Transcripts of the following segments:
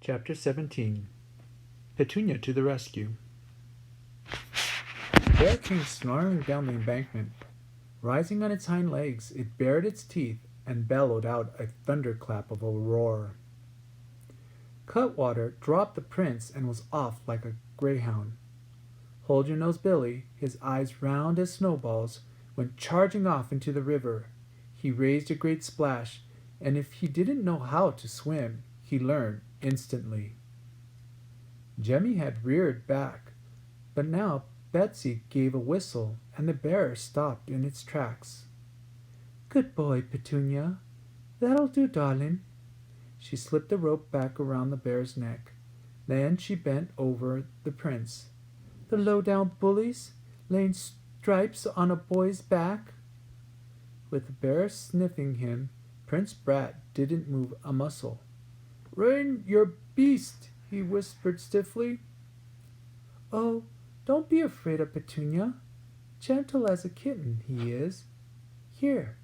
Chapter 17. Petunia to the rescue. Bear came snarling down the embankment. Rising on its hind legs, it bared its teeth and bellowed out a thunderclap of a roar. Cutwater dropped the prince and was off like a greyhound. Hold Your Nose Billy, his eyes round as snowballs, went charging off into the river. He raised a great splash, and if he didn't know how to swim, he learned instantly. Jemmy had reared back, but now Betsy gave a whistle, and the bear stopped in its tracks. "Good boy, Petunia. That'll do, darling." She slipped the rope back around the bear's neck. Then she bent over the prince. "The low-down bullies, laying stripes on a boy's back." With the bear sniffing him, Prince Brat didn't move a muscle. "Rein your beast," he whispered stiffly. "Oh, don't be afraid of Petunia. Gentle as a kitten, he is. Here,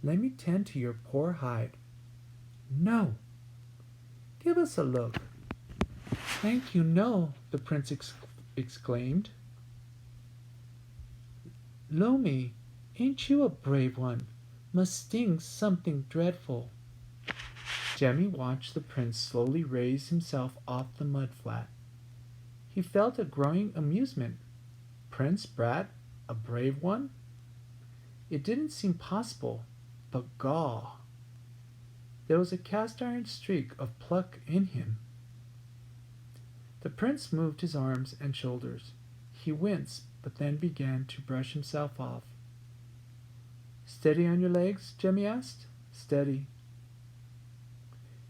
let me tend to your poor hide." "No." "Give us a look." "Thank you, no," the prince exclaimed. "Lomi, ain't you a brave one? Must sting something dreadful." Jemmy watched the prince slowly raise himself off the mud flat. He felt a growing amusement. Prince Brat, a brave one? It didn't seem possible, but gaw! There was a cast-iron streak of pluck in him. The prince moved his arms and shoulders. He winced, but then began to brush himself off. "Steady on your legs?" Jemmy asked. "Steady."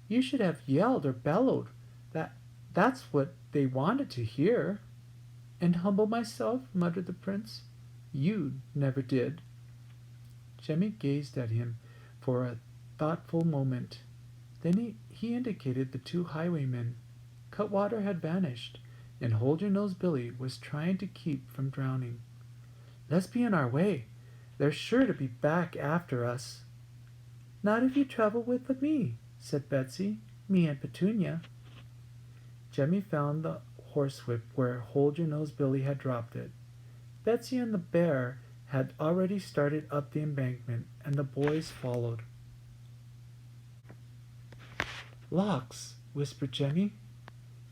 "You should have yelled or bellowed. That's what they wanted to hear." "And humble myself," muttered the prince. "You never did." Jemmy gazed at him for a thoughtful moment. Then he indicated the two highwaymen. Cutwater had vanished, and Hold Your Nose Billy was trying to keep from drowning. "Let's be on our way. They're sure to be back after us." "Not if you travel with me," said Betsy. "Me and Petunia." Jemmy found the horsewhip where Hold Your Nose Billy had dropped it. Betsy and the bear had already started up the embankment, and the boys followed. "Locks," whispered Jemmy.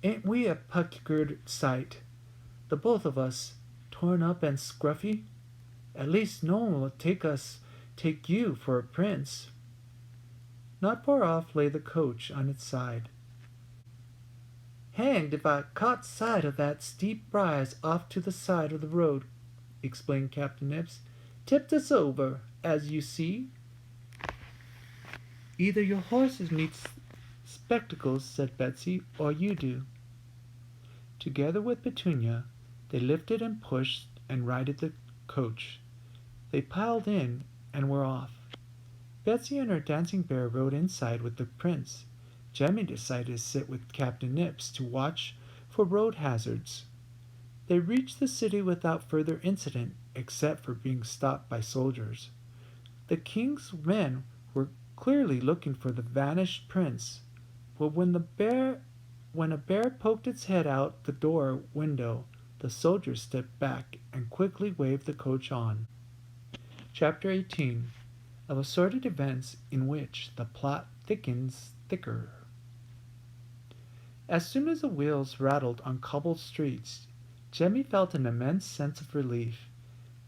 "Ain't we a puckered sight? The both of us, torn up and scruffy. At least no one will take you for a prince." Not far off lay the coach on its side. "Hanged if I caught sight of that steep rise off to the side of the road," explained Captain Nips. "Tipped us over, as you see." "Either your horses needs spectacles," said Betsy, "or you do." Together with Petunia, they lifted and pushed and righted the coach. They piled in and were off. Betsy and her dancing bear rode inside with the prince. Jemmy decided to sit with Captain Nips to watch for road hazards. They reached the city without further incident, except for being stopped by soldiers. The king's men were clearly looking for the vanished prince, but when a bear poked its head out the door window, the soldiers stepped back and quickly waved the coach on. Chapter 18. Of assorted events in which the plot thickens thicker. As soon as the wheels rattled on cobbled streets, Jemmy felt an immense sense of relief.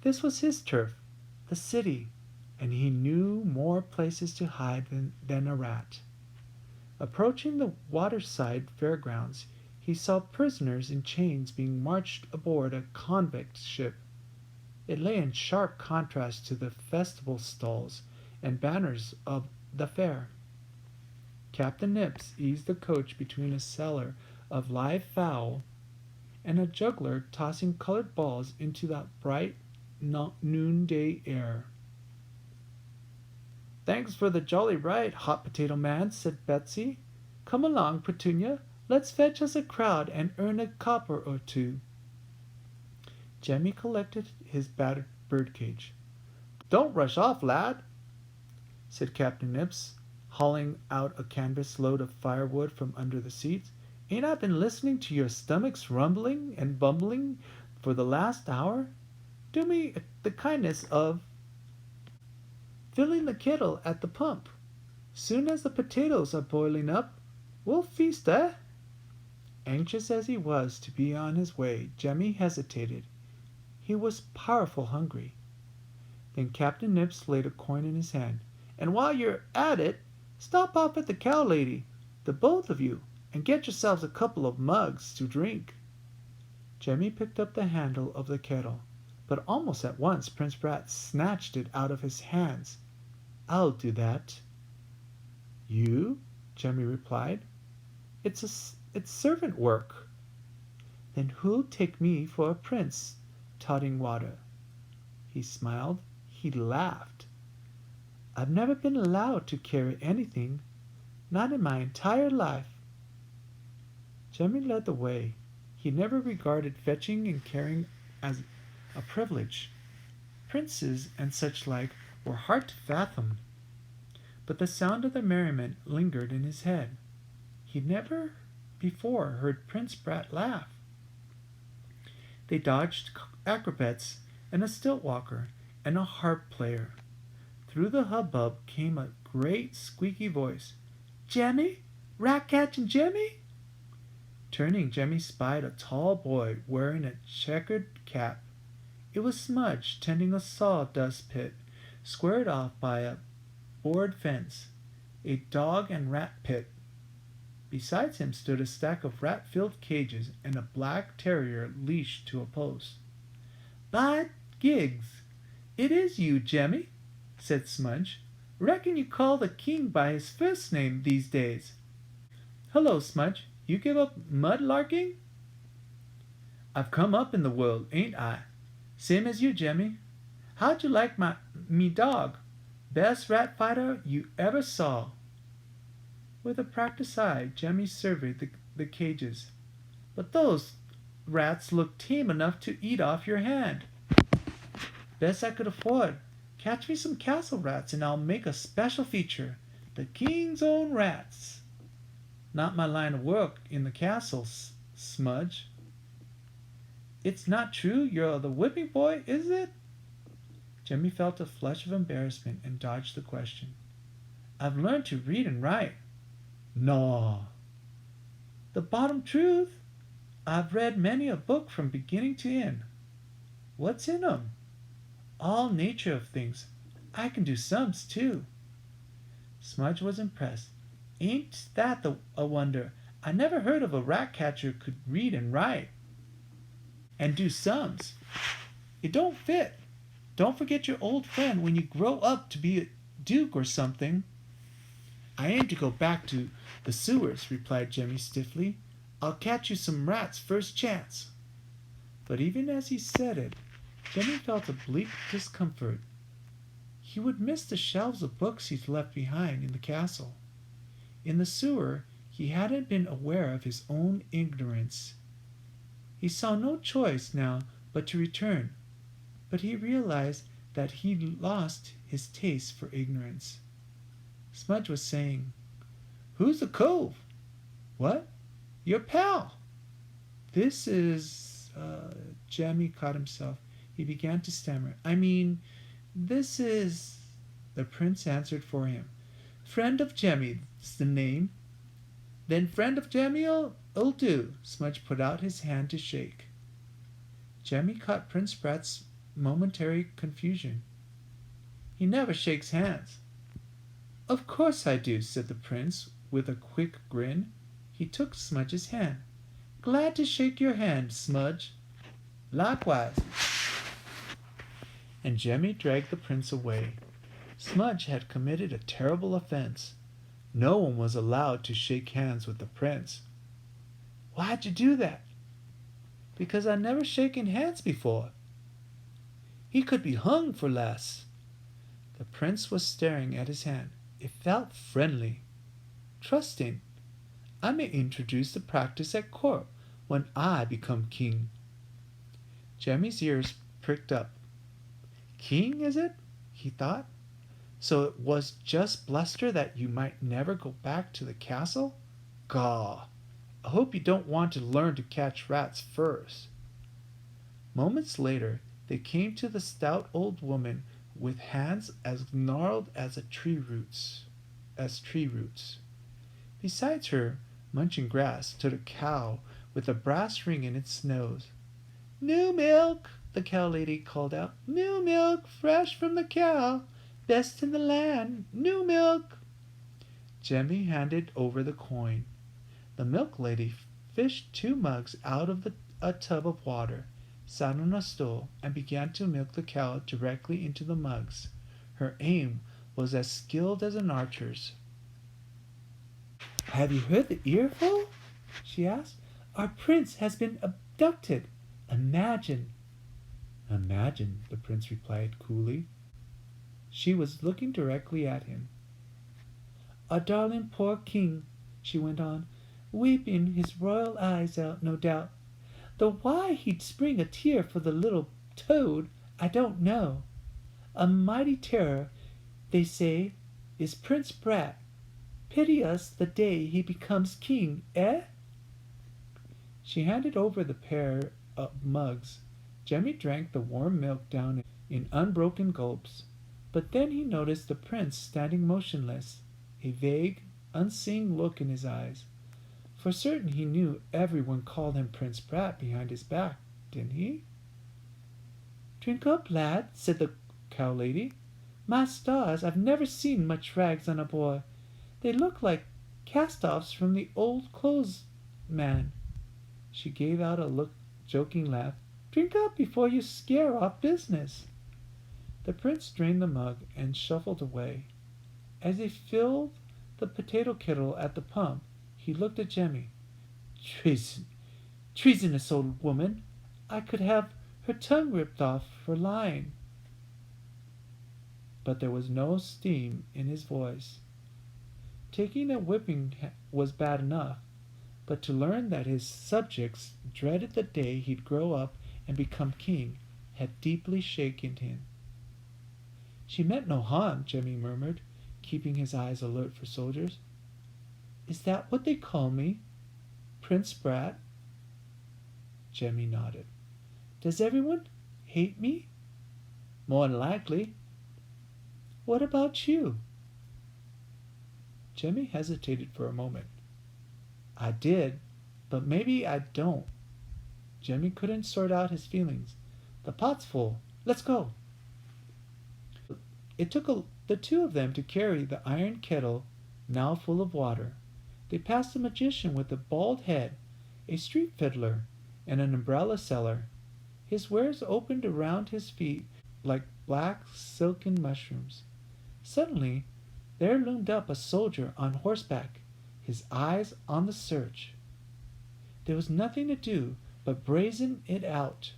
This was his turf, the city, and he knew more places to hide than a rat. Approaching the waterside fairgrounds, he saw prisoners in chains being marched aboard a convict ship. It lay in sharp contrast to the festival stalls and banners of the fair. Captain Nips eased the coach between a seller of live fowl and a juggler tossing colored balls into the bright noonday air. "Thanks for the jolly ride, Hot Potato Man," said Betsy. "Come along, Petunia. Let's fetch us a crowd and earn a copper or two." Jemmy collected his battered birdcage. "Don't rush off, lad," said Captain Nips, hauling out a canvas load of firewood from under the seats. Ain't I been listening to your stomachs rumbling and bumbling for the last hour? Do me the kindness of filling the kettle at the pump. Soon as the potatoes are boiling up, we'll feast, eh? Anxious as he was to be on his way, Jemmy hesitated. He was powerful hungry. Then Captain Nips laid a coin in his hand. And while you're at it, stop off at the cow lady, the both of you, and get yourselves a couple of mugs to drink. Jemmy picked up the handle of the kettle, but almost at once Prince Brat snatched it out of his hands. I'll do that. You? Jemmy replied. It's servant work. Then who'll take me for a prince, Totting Water? He smiled. He laughed. I've never been allowed to carry anything, not in my entire life. Jemmy led the way. He never regarded fetching and carrying as a privilege. Princes and such like were hard to fathom. But the sound of the merriment lingered in his head. He'd never before heard Prince Brat laugh. They dodged acrobats and a stilt walker and a harp player. Through the hubbub came a great squeaky voice. Jemmy? Rat-catching Jemmy? Turning, Jemmy spied a tall boy wearing a checkered cap. It was Smudge tending a sawdust pit, squared off by a board fence, a dog and rat pit. Besides him stood a stack of rat-filled cages and a black terrier leashed to a post. By gigs, it is you, Jemmy, said Smudge. Reckon you call the king by his first name these days. Hello, Smudge. You give up mud-larking? I've come up in the world, ain't I? Same as you, Jemmy. How'd you like me dog? Best rat fighter you ever saw. With a practiced eye, Jemmy surveyed the cages. But those rats look tame enough to eat off your hand. Best I could afford. Catch me some castle rats and I'll make a special feature. The king's own rats. Not my line of work in the castle, Smudge. It's not true you're the whipping boy, is it? Jemmy felt a flush of embarrassment and dodged the question. I've learned to read and write. Naw. The bottom truth? I've read many a book from beginning to end. What's in 'em? All nature of things. I can do sums, too. Smudge was impressed. Ain't that a wonder? I never heard of a rat catcher could read and write. And do sums. It don't fit. Don't forget your old friend when you grow up to be a duke or something. I aim to go back to the sewers, replied Jemmy stiffly. I'll catch you some rats first chance. But even as he said it, Jemmy felt a bleak discomfort. He would miss the shelves of books he'd left behind in the castle. In the sewer, he hadn't been aware of his own ignorance. He saw no choice now but to return, but he realized that he'd lost his taste for ignorance. Smudge was saying, Who's the cove? What? Your pal. This is... Jemmy caught himself. He began to stammer. This is... The prince answered for him. Friend of Jemmy's the name. Then friend of Jemmy'll do. Smudge put out his hand to shake. Jemmy caught Prince Brat's momentary confusion. He never shakes hands. Of course I do, said the prince with a quick grin. He took Smudge's hand. Glad to shake your hand, Smudge. Likewise. And Jemmy dragged the prince away. Smudge had committed a terrible offense. No one was allowed to shake hands with the prince. Why'd you do that? Because I'd never shaken hands before. He could be hung for less. The prince was staring at his hand. It felt friendly, trusting. I may introduce the practice at court when I become king. Jemmy's ears pricked up. King, is it? He thought. So it was just bluster that you might never go back to the castle? Gaw! I hope you don't want to learn to catch rats first." Moments later, they came to the stout old woman with hands as gnarled as tree roots. Besides her, munching grass, stood a cow with a brass ring in its nose. "New milk!" the cow lady called out. "New milk, fresh from the cow, best in the land, new milk!" Jemmy handed over the coin. The milk lady fished 2 mugs out of a tub of water, sat on a stool, and began to milk the cow directly into the mugs. Her aim was as skilled as an archer's. "Have you heard the earful?" she asked. "Our prince has been abducted. Imagine." "Imagine," the prince replied coolly. She was looking directly at him. "Our darling poor king," she went on, "weeping his royal eyes out, no doubt. Though why he'd spring a tear for the little toad, I don't know. A mighty terror, they say, is Prince Brat. Pity us the day he becomes king, eh?" She handed over the pair of mugs. Jemmy drank the warm milk down in unbroken gulps, but then he noticed the prince standing motionless, a vague, unseeing look in his eyes. For certain he knew everyone called him Prince Brat behind his back, didn't he? "Drink up, lad," said the cow lady. "My stars, I've never seen much rags on a boy. They look like cast-offs from the old clothes man." She gave out a joking laugh. "Drink up before you scare off business." The prince drained the mug and shuffled away. As he filled the potato kettle at the pump, he looked at Jemmy. Treasonous old woman! I could have her tongue ripped off for lying." But there was no steam in his voice. Taking a whipping was bad enough, but to learn that his subjects dreaded the day he'd grow up and become king had deeply shaken him. "She meant no harm," Jemmy murmured, keeping his eyes alert for soldiers. "Is that what they call me? Prince Brat?" Jemmy nodded. "Does everyone hate me?" "More'n likely." "What about you?" Jemmy hesitated for a moment. "I did, but maybe I don't." Jemmy couldn't sort out his feelings. "The pot's full. Let's go." It took the two of them to carry the iron kettle, now full of water. They passed a magician with a bald head, a street fiddler, and an umbrella seller. His wares opened around his feet like black silken mushrooms. Suddenly, there loomed up a soldier on horseback, his eyes on the search. There was nothing to do but brazen it out.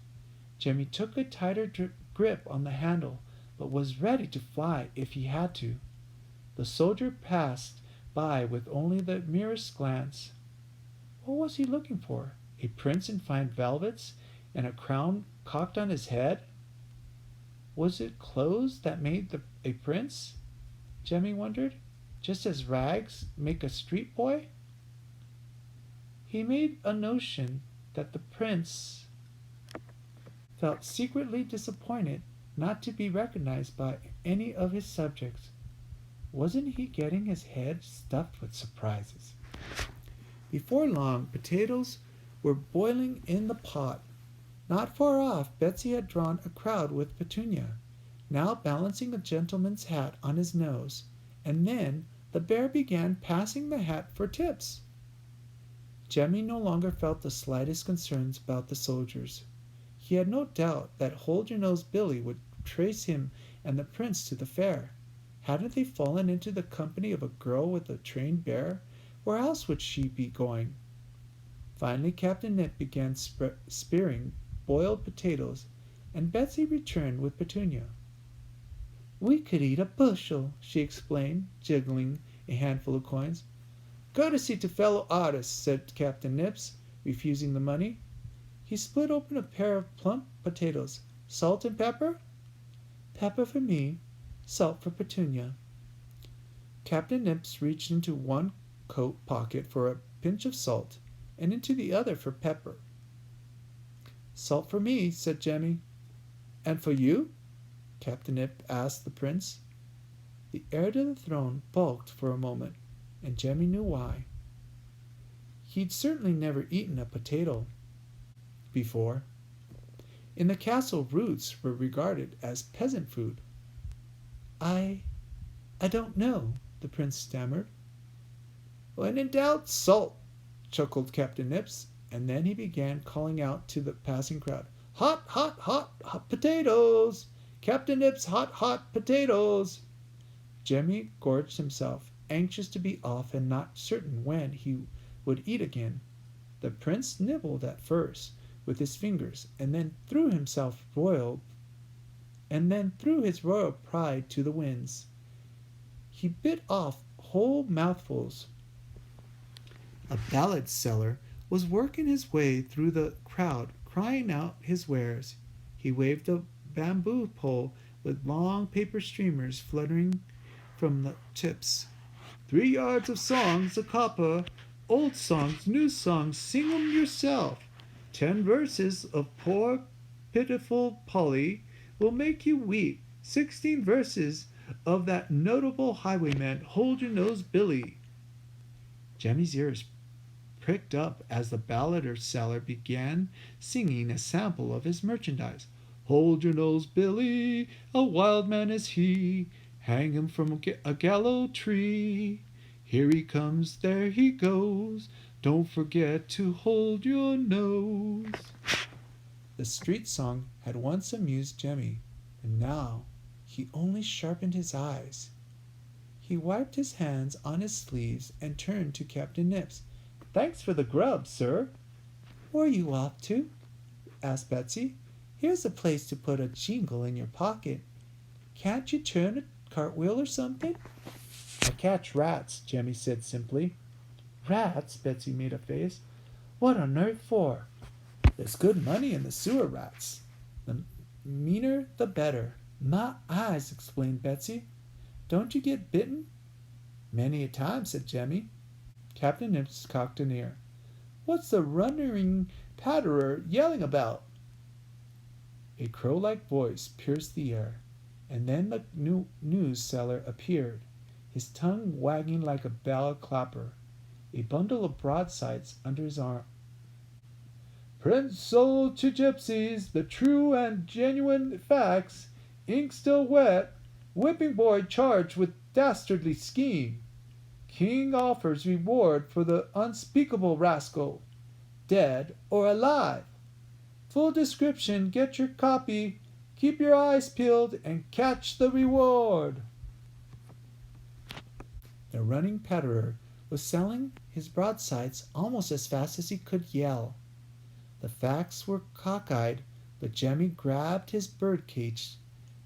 Jemmy took a tighter grip on the handle, but was ready to fly if he had to. The soldier passed by with only the merest glance. What was he looking for? A prince in fine velvets and a crown cocked on his head? Was it clothes that made a prince? Jemmy wondered, just as rags make a street boy? He made a notion that the prince felt secretly disappointed not to be recognized by any of his subjects. Wasn't he getting his head stuffed with surprises? Before long, potatoes were boiling in the pot. Not far off, Betsy had drawn a crowd with Petunia, now balancing a gentleman's hat on his nose, and then the bear began passing the hat for tips. Jemmy no longer felt the slightest concerns about the soldiers. He had no doubt that Hold-Your-Nose Billy would trace him and the prince to the fair. Hadn't they fallen into the company of a girl with a trained bear? Where else would she be going? Finally, Captain Nip began spearing boiled potatoes, and Betsy returned with Petunia. "We could eat a bushel," she explained, jiggling a handful of coins. "Courtesy to fellow artists," said Captain Nips, refusing the money. He split open a pair of plump potatoes. "Salt and pepper?" "Pepper for me, salt for Petunia." Captain Nips reached into one coat pocket for a pinch of salt. and into the other for pepper. "Salt for me," said Jemmy. "And for you?" Captain Nip asked the prince. The heir to the throne balked for a moment, and Jemmy knew why. He'd certainly never eaten a potato before. In the castle, roots were regarded as peasant food. I don't know," the prince stammered. "When in doubt, salt," chuckled Captain Nips, and then he began calling out to the passing crowd, "Hot, hot, hot, hot potatoes! Captain Nips, hot, hot potatoes!" Jemmy gorged himself, anxious to be off and not certain when he would eat again. The prince nibbled at first with his fingers, and then threw his royal pride to the winds. He bit off whole mouthfuls. A ballad seller was working his way through the crowd, crying out his wares. He waved a bamboo pole with long paper streamers fluttering from the tips. 3 yards of songs a copper, old songs, new songs, sing 'em yourself. 10 verses of poor pitiful Polly will make you weep. 16 verses of that notable highwayman, hold your nose Billy." Jemmy's ears pricked up as the ballad seller began singing a sample of his merchandise. "Hold your nose Billy, a wild man is he, hang him from a gallows tree. Here he comes, there he goes, don't forget to hold your nose." The street song had once amused Jemmy, and now he only sharpened his eyes. He wiped his hands on his sleeves and turned to Captain Nips. "Thanks for the grub, sir." "Where are you off to?" asked Betsy. "Here's a place to put a jingle in your pocket. Can't you turn a cartwheel or something?" "I catch rats," Jemmy said simply. "Rats?" Betsy made a face. "What on earth for?" "There's good money in the sewer rats. The meaner the better." "My eyes," explained Betsy. "Don't you get bitten?" "Many a time," said Jemmy. Captain Nips cocked an ear. "What's the running patterer yelling about?" A crow-like voice pierced the air, and then the news seller appeared, his tongue wagging like a bell clapper, a bundle of broadsides under his arm. "Prince sold to gypsies the true and genuine facts. Ink still wet. Whipping boy charged with dastardly scheme. King offers reward for the unspeakable rascal, dead or alive. Full description, get your copy. Keep your eyes peeled and catch the reward." The running patterer was selling his broadsides almost as fast as he could yell. The facts were cockeyed, but Jemmy grabbed his birdcage,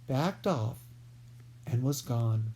backed off, and was gone.